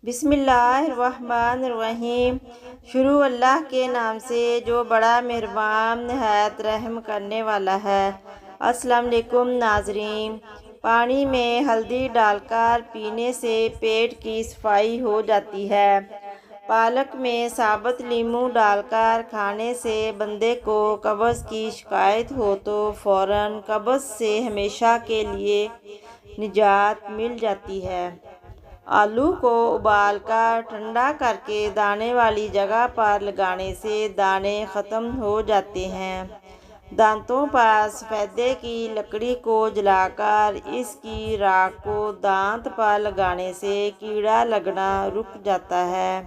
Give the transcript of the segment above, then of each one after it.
بسم اللہ الرحمن الرحیم۔ شروع اللہ کے نام سے جو بڑا مہربان نہایت رحم کرنے والا ہے۔ السلام علیکم ناظرین۔ پانی میں ہلدی ڈال کر پینے سے پیٹ کی صفائی ہو جاتی ہے۔ پالک میں ثابت لیموں ڈال کر کھانے سے بندے کو قبض کی شکایت ہو تو فوراً قبض سے ہمیشہ کے لیے نجات مل جاتی ہے۔ آلو کو ابال کر ٹھنڈا کر کے دانے والی جگہ پر لگانے سے دانے ختم ہو جاتے ہیں۔ دانتوں پر سفیدے کی لکڑی کو جلا کر اس کی راکھ کو دانت پر لگانے سے کیڑا لگنا رک جاتا ہے۔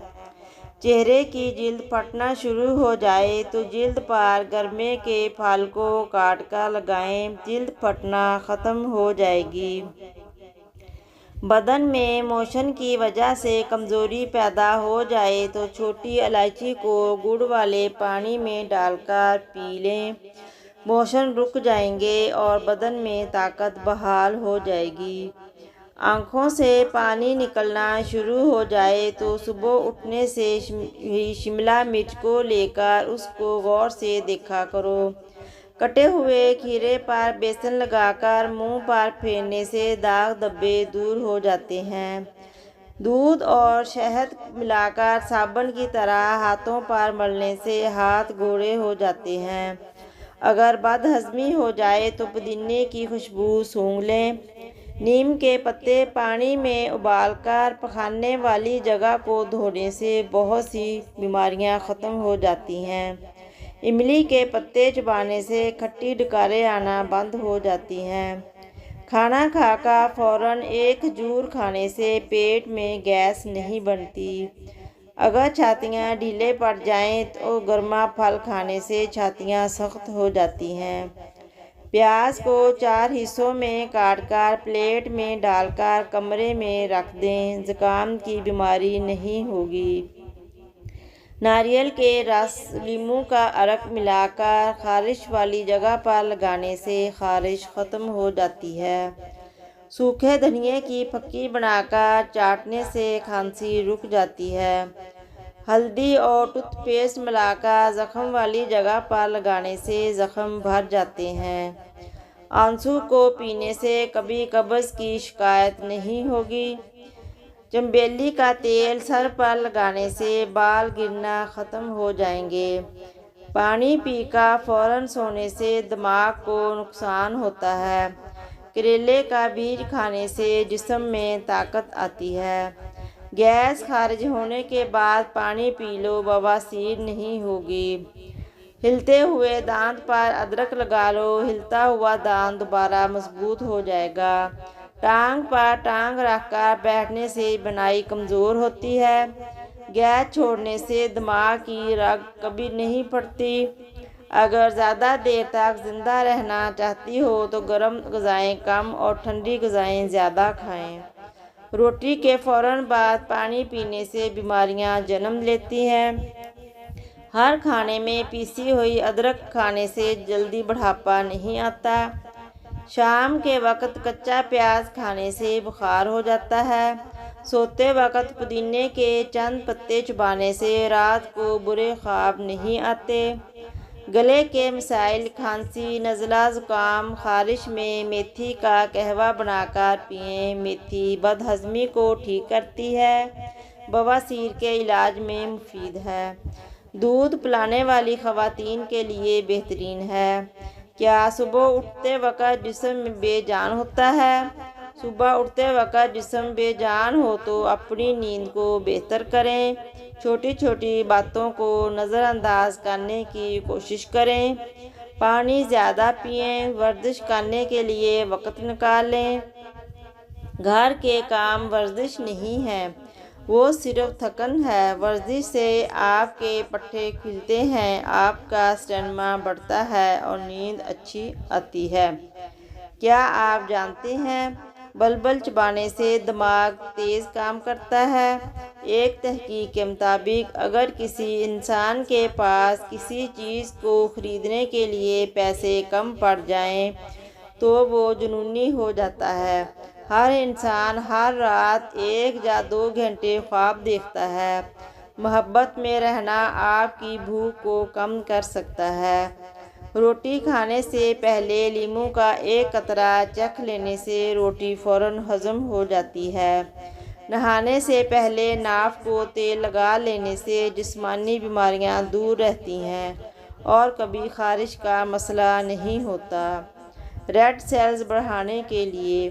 چہرے کی جلد پھٹنا شروع ہو جائے تو جلد پر گرمے کے پھل کو کاٹ کر لگائیں، جلد پھٹنا ختم ہو جائے گی۔ بدن میں موشن کی وجہ سے کمزوری پیدا ہو جائے تو چھوٹی الائچی کو گڑ والے پانی میں ڈال کر پی لیں، موشن رک جائیں گے اور بدن میں طاقت بحال ہو جائے گی۔ آنکھوں سے پانی نکلنا شروع ہو جائے تو صبح اٹھنے سے ہی شملہ مرچ کو لے کر اس کو غور سے دیکھا کرو۔ کٹے ہوئے کھیرے پر بیسن لگا کر منہ پر پھیرنے سے داغ دھبے دور ہو جاتے ہیں۔ دودھ اور شہد ملا کر صابن کی طرح ہاتھوں پر ملنے سے ہاتھ گوڑے ہو جاتے ہیں۔ اگر بد ہضمی ہو جائے تو پودینے کی خوشبو سونگھ لیں۔ نیم کے پتے پانی میں ابال کر پخانے والی جگہ کو دھونے سے بہت سی بیماریاں ختم ہو جاتی ہیں۔ املی کے پتے چبانے سے کھٹی ڈکاریں آنا بند ہو جاتی ہیں۔ کھانا کھا کر فوراً ایک کھجور کھانے سے پیٹ میں گیس نہیں بنتی۔ اگر چھاتیاں ڈھیلے پڑ جائیں تو گرما پھل کھانے سے چھاتیاں سخت ہو جاتی ہیں۔ پیاز کو 4 حصوں میں کاٹ کر پلیٹ میں ڈال کر کمرے میں رکھ دیں، زکام کی بیماری نہیں ہوگی۔ ناریل کے رس، لیموں کا عرق ملا کر خارش والی جگہ پر لگانے سے خارش ختم ہو جاتی ہے۔ سوکھے دھنیا کی پھکی بنا کر چاٹنے سے کھانسی رک جاتی ہے۔ ہلدی اور ٹوتھ پیسٹ ملا کر زخم والی جگہ پر لگانے سے زخم بھر جاتے ہیں۔ آنسو کو پینے سے کبھی قبض کی شکایت نہیں ہوگی۔ چنبیلی کا تیل سر پر لگانے سے بال گرنا ختم ہو جائیں گے۔ پانی پی کر فوراً سونے سے دماغ کو نقصان ہوتا ہے۔ کریلے کا بیج کھانے سے جسم میں طاقت آتی ہے۔ گیس خارج ہونے کے بعد پانی پی لو، بواسیر نہیں ہوگی۔ ہلتے ہوئے دانت پر ادرک لگا لو، ہلتا ہوا دانت دوبارہ مضبوط ہو جائے گا۔ ٹانگ پر ٹانگ رکھ کر بیٹھنے سے بینائی کمزور ہوتی ہے۔ گیس چھوڑنے سے دماغ کی رگ کبھی نہیں پھٹتی۔ اگر زیادہ دیر تک زندہ رہنا چاہتی ہو تو گرم غذائیں کم اور ٹھنڈی غذائیں زیادہ کھائیں۔ روٹی کے فوراً بعد پانی پینے سے بیماریاں جنم لیتی ہیں۔ ہر کھانے میں پیسی ہوئی ادرک کھانے سے جلدی بڑھاپا نہیں آتا۔ شام کے وقت کچا پیاز کھانے سے بخار ہو جاتا ہے۔ سوتے وقت پودینے کے چند پتے چبانے سے رات کو برے خواب نہیں آتے۔ گلے کے مسائل، کھانسی، نزلہ، زکام، خارش میں میتھی کا قہوہ بنا کر پئیں۔ میتھی بد ہضمی کو ٹھیک کرتی ہے، بواسیر کے علاج میں مفید ہے۔ دودھ پلانے والی خواتین کے لیے بہترین ہے۔ کیا صبح اٹھتے وقت جسم بے جان ہوتا ہے؟ صبح اٹھتے وقت جسم بے جان ہو تو اپنی نیند کو بہتر کریں۔ چھوٹی چھوٹی باتوں کو نظر انداز کرنے کی کوشش کریں۔ پانی زیادہ پئیں۔ ورزش کرنے کے لیے وقت نکالیں۔ گھر کے کام ورزش نہیں ہے، وہ صرف تھکن ہے۔ ورزش سے آپ کے پٹھے کھلتے ہیں، آپ کا اسٹیمنا بڑھتا ہے اور نیند اچھی آتی ہے۔ کیا آپ جانتے ہیں بلبل چبانے سے دماغ تیز کام کرتا ہے؟ ایک تحقیق کے مطابق اگر کسی انسان کے پاس کسی چیز کو خریدنے کے لیے پیسے کم پڑ جائیں تو وہ جنونی ہو جاتا ہے۔ ہر انسان ہر رات 1 یا 2 گھنٹے خواب دیکھتا ہے۔ محبت میں رہنا آپ کی بھوک کو کم کر سکتا ہے۔ روٹی کھانے سے پہلے لیموں کا 1 قطرہ چکھ لینے سے روٹی فوراً ہضم ہو جاتی ہے۔ نہانے سے پہلے ناف کو تیل لگا لینے سے جسمانی بیماریاں دور رہتی ہیں اور کبھی خارش کا مسئلہ نہیں ہوتا۔ ریڈ سیلز بڑھانے کے لیے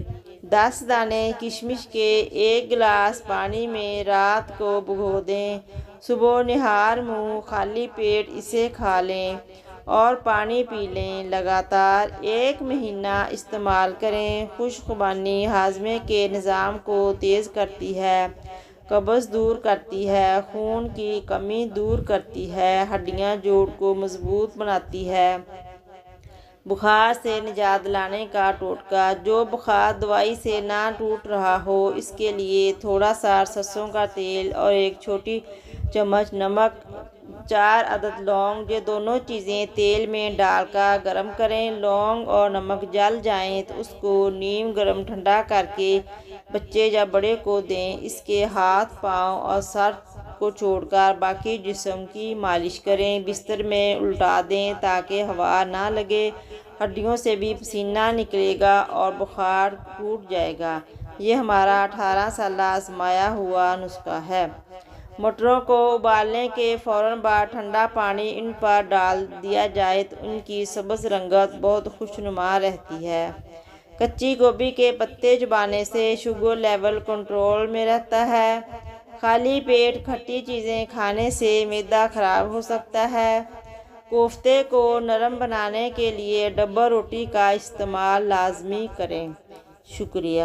10 دانے کشمش کے 1 گلاس پانی میں رات کو بھگو دیں۔ صبح نہار منہ خالی پیٹ اسے کھا لیں اور پانی پی لیں۔ لگاتار 1 مہینہ استعمال کریں۔ خشک زبانی ہاضمے کے نظام کو تیز کرتی ہے، قبض دور کرتی ہے، خون کی کمی دور کرتی ہے، ہڈیاں جوڑ کو مضبوط بناتی ہے۔ بخار سے نجات دلانے کا ٹوٹکا۔ جو بخار دوائی سے نہ ٹوٹ رہا ہو، اس کے لیے تھوڑا سا سرسوں کا تیل اور 1 چھوٹی چمچ نمک، 4 عدد لونگ، یہ دونوں چیزیں تیل میں ڈال کر گرم کریں۔ لونگ اور نمک جل جائیں تو اس کو نیم گرم ٹھنڈا کر کے بچے یا بڑے کو دیں۔ اس کے ہاتھ، پاؤں اور سر کو چھوڑ کر باقی جسم کی مالش کریں۔ بستر میں الٹا دیں تاکہ ہوا نہ لگے۔ ہڈیوں سے بھی پسینہ نکلے گا اور بخار ٹوٹ جائے گا۔ یہ ہمارا 18 سالہ آزمایا ہوا نسخہ ہے۔ مٹروں کو ابالنے کے فوراً بعد ٹھنڈا پانی ان پر ڈال دیا جائے تو ان کی سبز رنگت بہت خوشنما رہتی ہے۔ کچی گوبھی کے پتے چبانے سے شوگر لیول کنٹرول میں رہتا ہے۔ خالی پیٹ کھٹی چیزیں کھانے سے معدہ خراب ہو سکتا ہے۔ کوفتے کو نرم بنانے کے لیے ڈبہ روٹی کا استعمال لازمی کریں۔ شکریہ۔